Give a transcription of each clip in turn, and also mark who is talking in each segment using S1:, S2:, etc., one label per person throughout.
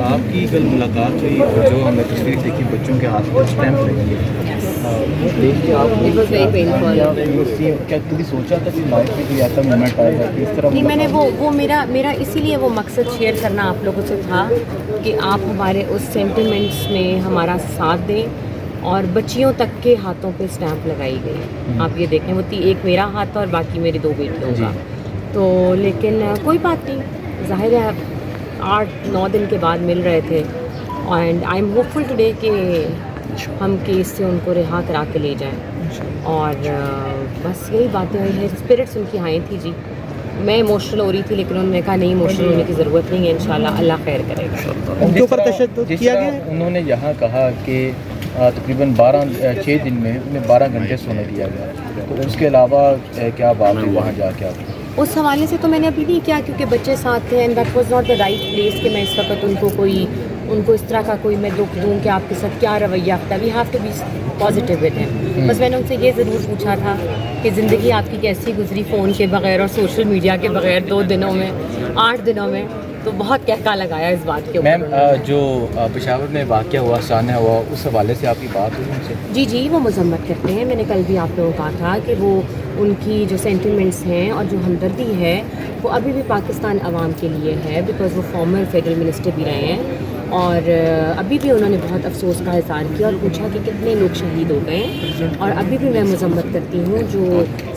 S1: आपकी कल मुलाकात हुई, जो हमने तस्वीर देखी बच्चों के हाथ में स्टैंप लगी है, क्या कभी सोचा था कि लाइफ में कोई ऐसा मोमेंट आएगा कि इस तरह?
S2: नहीं, मैंने वो मेरा इसीलिए वो मकसद शेयर करना आप लोगों से था कि आप हमारे उस सेंटिमेंट्स में हमारा साथ दें। और बच्चियों तक के हाथों पे स्टैंप लगाई गई। आप ये देखें, वो एक मेरा हाथ था और बाकी मेरी 2 बेटियों का। तो लेकिन कोई बात नहीं, जाहिर है 8-9 दिन के बाद मिल रहे थे। And I am hopeful today कि हम केस से उनको रिहा करा के ले जाएं। और बस यही बातें हुई हैं। स्पिरिट्स उनकी हाई थी जी। मैं इमोशनल हो रही थी, लेकिन उन्होंने कहा नहीं, इमोशनल होने की ज़रूरत नहीं है, इंशाल्लाह अल्लाह खैर करेगा।
S1: उनके ऊपर तशद्दुद किया गया। उन्होंने यहाँ कहा कि तकरीबन 6 दिन में उन्हें 12 घंटे सोने दिया गया। तो उसके अलावा क्या बात है वहाँ जाके आप?
S2: उस हवाले से तो मैंने अभी नहीं किया, क्योंकि बच्चे साथ थे and that was not the right place कि मैं इस वक्त उनको इस तरह का कोई मैं दुख दूँ कि आपके साथ क्या रवैया था। We have to be positive with him. बस मैंने उनसे ये ज़रूर पूछा था कि ज़िंदगी आपकी कैसी गुजरी फ़ोन के बगैर और सोशल मीडिया के बगैर 2 दिनों में, 8 दिनों में। तो बहुत कहका लगाया इस बात के ऊपर।
S1: मैम, जो पेशावर में वाक़या हुआ, सामने हुआ, उस हवाले से आपकी बात हुई उनसे?
S2: जी, वो मज़म्मत करते हैं। मैंने कल भी आप लोगों को कहा था कि वो उनकी जो सेंटिमेंट्स हैं और जो हमदर्दी है वो अभी भी पाकिस्तान अवाम के लिए है, बिकॉज़ वो फॉर्मर फेडरल मिनिस्टर भी रहे हैं। और अभी भी उन्होंने बहुत अफसोस का इज़हार किया और पूछा कि कितने लोग शहीद हो गए। और अभी भी मैं मज़म्मत करती हूँ जो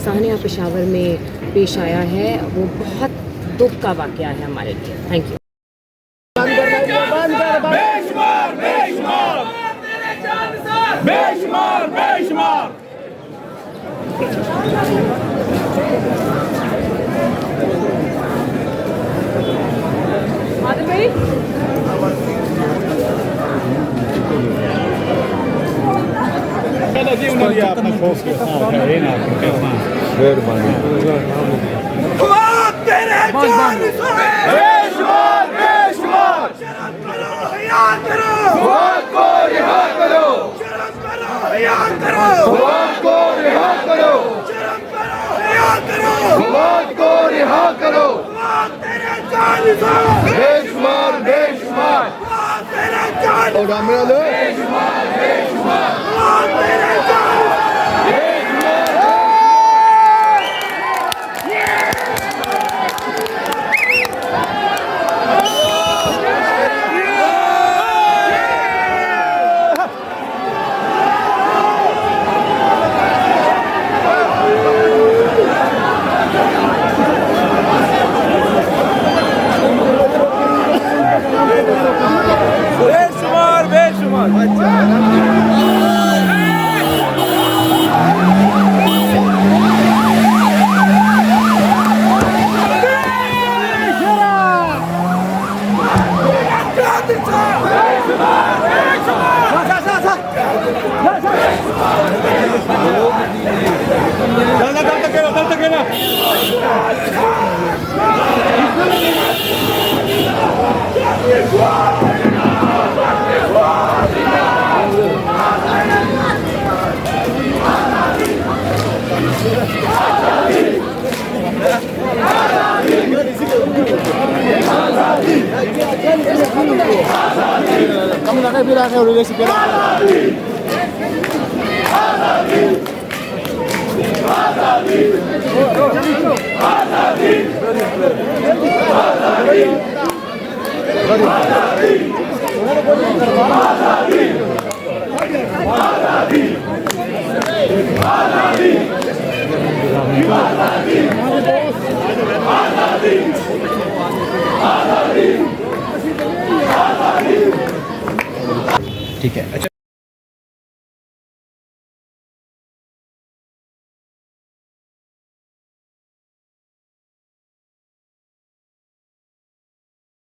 S2: सानिया पेशावर में पेश आया है, वो बहुत दुख का वाक़या है हमारे लिए। Thank you.
S1: ठीक है, अच्छा।